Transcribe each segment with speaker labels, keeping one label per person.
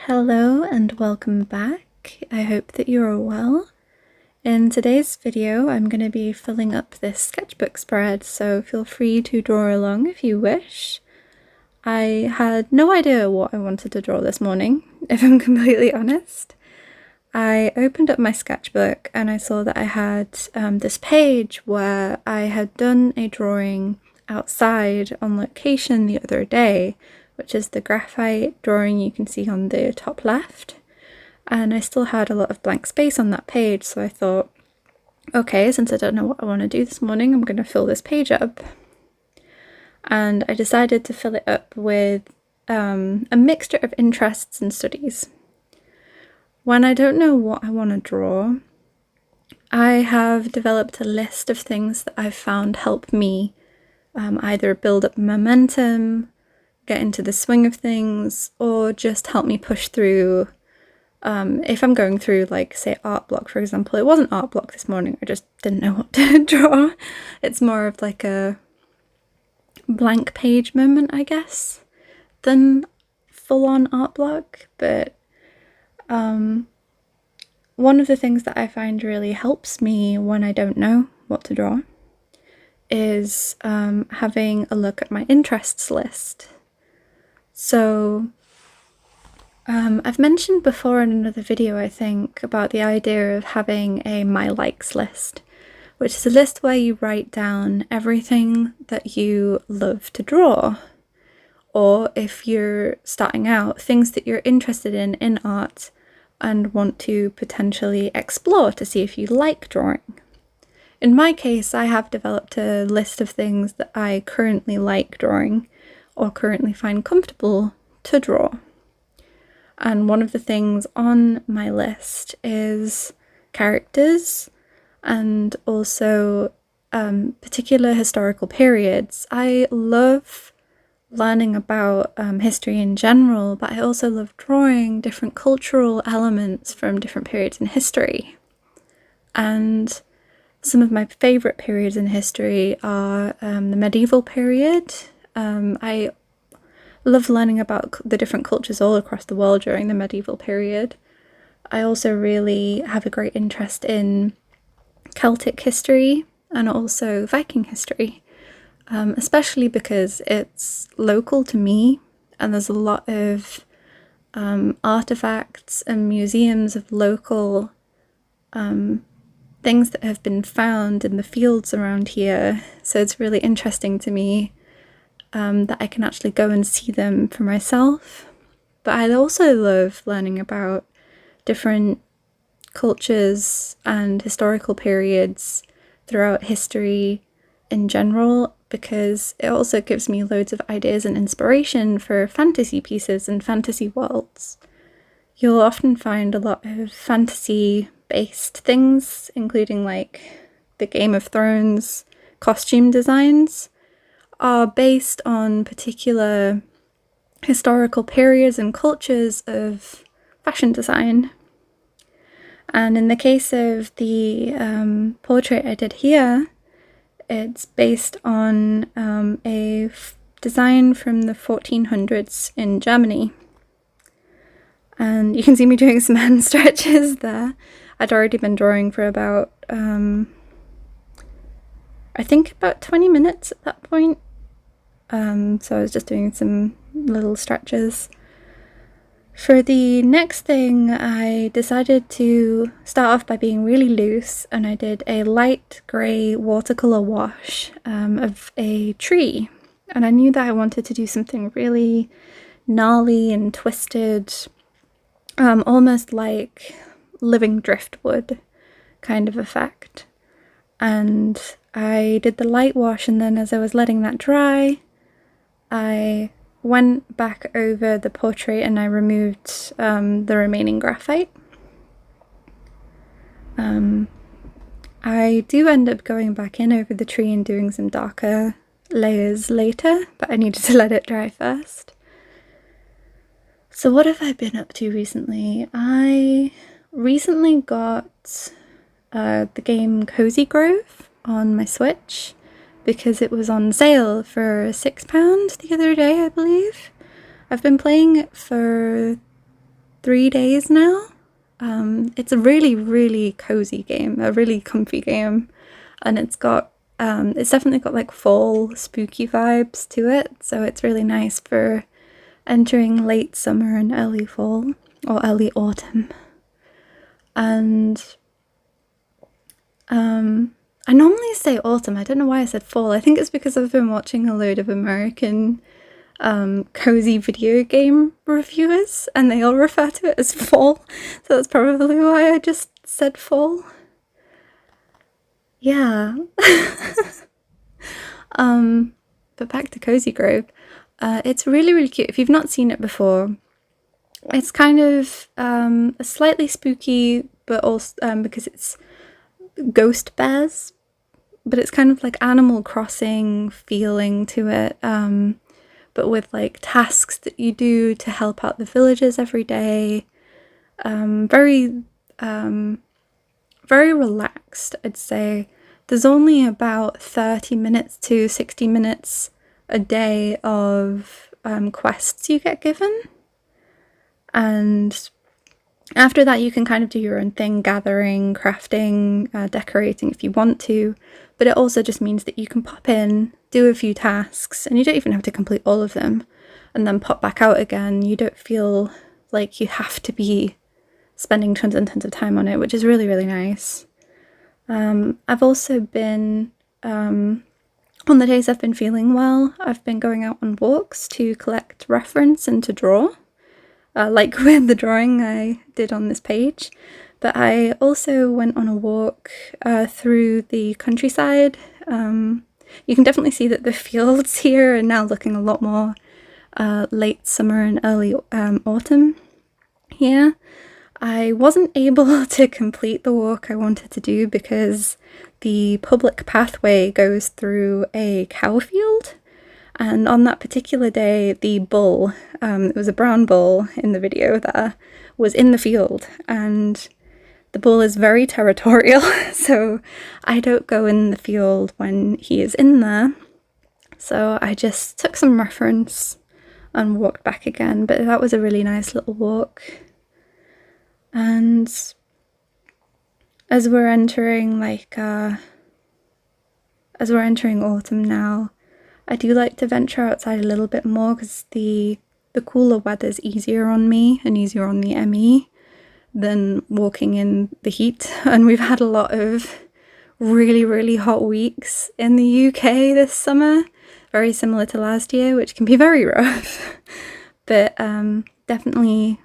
Speaker 1: Hello and welcome back. I hope that you are well. In today's video I'm going to be filling up this sketchbook spread, so feel free to draw along if you wish. I had no idea what I wanted to draw this morning, if I'm completely honest. I opened up my sketchbook and I saw that I had this page where I had done a drawing outside on location the other day, which is the graphite drawing you can see on the top left. And I still had a lot of blank space on that page, so I thought, okay, since I don't know what I want to do this morning, I'm going to fill this page up. And I decided to fill it up with a mixture of interests and studies. When I don't know what I want to draw, I have developed a list of things that I've found help me either build up momentum, get into the swing of things, or just help me push through. If I'm going through, like, say, art block, for example. It wasn't art block this morning, I just didn't know what to draw. It's more of like a blank page moment, I guess, than full-on art block. But one of the things that I find really helps me when I don't know what to draw is having a look at my interests list. So I've mentioned before in another video, I think, about the idea of having a my likes list, which is a list where you write down everything that you love to draw, or if you're starting out, things that you're interested in art and want to potentially explore to see if you like drawing. In my case, I have developed a list of things that I currently like drawing or currently find comfortable to draw. And one of the things on my list is characters and also particular historical periods. I love learning about history in general, but I also love drawing different cultural elements from different periods in history. And some of my favourite periods in history are the medieval period. I love learning about the different cultures all across the world during the medieval period. I also really have a great interest in Celtic history and also Viking history, especially because it's local to me and there's a lot of artifacts and museums of local things that have been found in the fields around here. So it's really interesting to me that I can actually go and see them for myself. But I also love learning about different cultures and historical periods throughout history in general, because it also gives me loads of ideas and inspiration for fantasy pieces and fantasy worlds. You'll often find a lot of fantasy-based things, including like the Game of Thrones costume designs, are based on particular historical periods and cultures of fashion design. And in the case of the portrait I did here, it's based on a design from the 1400s in Germany. And you can see me doing some hand stretches there. I'd already been drawing for about, I think about 20 minutes at that point. So I was just doing some little stretches. For the next thing, I decided to start off by being really loose, and I did a light grey watercolour wash of a tree. And I knew that I wanted to do something really gnarly and twisted, almost like living driftwood kind of effect. And I did the light wash, and then as I was letting that dry, I went back over the portrait and I removed the remaining graphite. I do end up going back in over the tree and doing some darker layers later, but I needed to let it dry first. So what have I been up to recently? I recently got the game Cozy Grove on my Switch, because it was on sale for £6 the other day, I believe. I've been playing it for 3 days now. It's a really, really cozy game, a really comfy game, and it's definitely got like fall spooky vibes to it, so it's really nice for entering late summer and early fall, or early autumn. And I normally say autumn, I don't know why I said fall. I think it's because I've been watching a load of American cozy video game reviewers, and they all refer to it as fall, so that's probably why I just said fall. Yeah. But back to Cozy Grove. It's really, really cute. If you've not seen it before, it's kind of a slightly spooky, but also because it's ghost bears, but it's kind of like Animal Crossing feeling to it, but with like tasks that you do to help out the villagers every day. Very relaxed, I'd say. There's only about 30 minutes to 60 minutes a day of quests you get given, and after that you can kind of do your own thing, gathering, crafting, decorating if you want to, but it also just means that you can pop in, do a few tasks, and you don't even have to complete all of them, and then pop back out again. You don't feel like you have to be spending tons and tons of time on it, which is really, really nice. I've also been, on the days I've been feeling well, I've been going out on walks to collect reference and to draw, like with the drawing I did on this page. But I also went on a walk through the countryside. You can definitely see that the fields here are now looking a lot more late summer and early autumn here. I wasn't able to complete the walk I wanted to do because the public pathway goes through a cow field, and on that particular day the bull, it was a brown bull in the video there, was in the field, and the bull is very territorial, so I don't go in the field when he is in there. So I just took some reference and walked back again, but that was a really nice little walk. And as we're entering autumn now, I do like to venture outside a little bit more because the cooler weather's easier on me and easier on the ME than walking in the heat. And we've had a lot of really, really hot weeks in the UK this summer, very similar to last year, which can be very rough. But definitely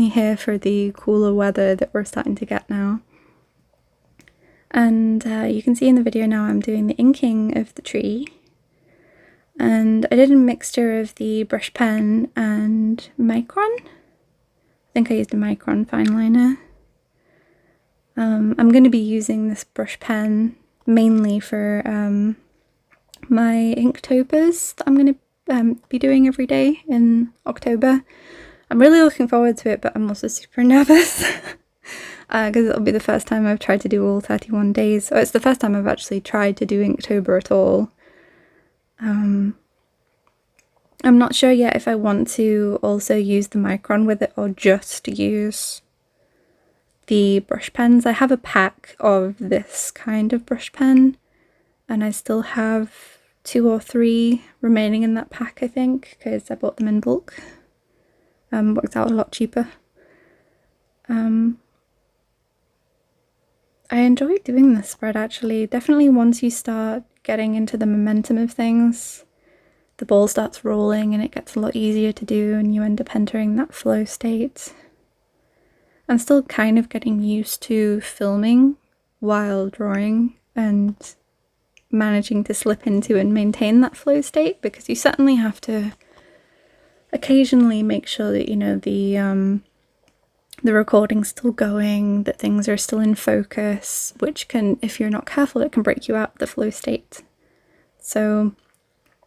Speaker 1: here for the cooler weather that we're starting to get now. And you can see in the video now I'm doing the inking of the tree, and I did a mixture of the brush pen and Micron. I think I used a Micron fine liner. I'm going to be using this brush pen mainly for my Inktober's that I'm going to be doing every day in October. I'm really looking forward to it, but I'm also super nervous because it'll be the first time I've tried to do all 31 days. So it's the first time I've actually tried to do Inktober at all. I'm not sure yet if I want to also use the Micron with it or just use the brush pens. I have a pack of this kind of brush pen, and I still have 2 or 3 remaining in that pack, I think, because I bought them in bulk. Worked out a lot cheaper. I enjoy doing this spread actually. Definitely once you start getting into the momentum of things, the ball starts rolling and it gets a lot easier to do, and you end up entering that flow state. I'm still kind of getting used to filming while drawing and managing to slip into and maintain that flow state, because you certainly have to occasionally make sure that, you know, the recording's still going, that things are still in focus, which can, if you're not careful, it can break you out of the flow state. So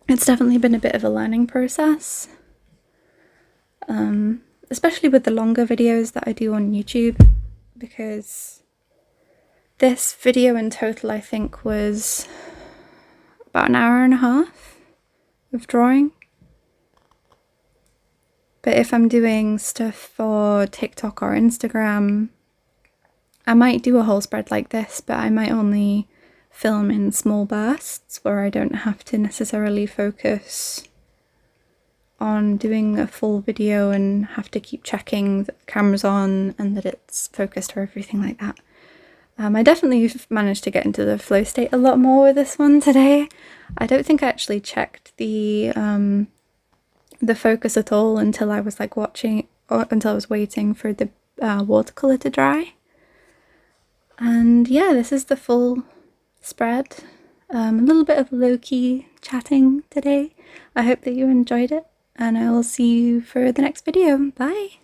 Speaker 1: it's definitely been a bit of a learning process, especially with the longer videos that I do on YouTube, because this video in total I think was about an hour and a half of drawing. But if I'm doing stuff for TikTok or Instagram, I might do a whole spread like this, but I might only film in small bursts where I don't have to necessarily focus on doing a full video and have to keep checking that the camera's on and that it's focused or everything like that. I definitely managed to get into the flow state a lot more with this one today. I don't think I actually checked the focus at all until I was like watching, or until I was waiting for the watercolour to dry. And yeah, this is the full spread. A little bit of low-key chatting today. I hope that you enjoyed it, and I will see you for the next video. Bye!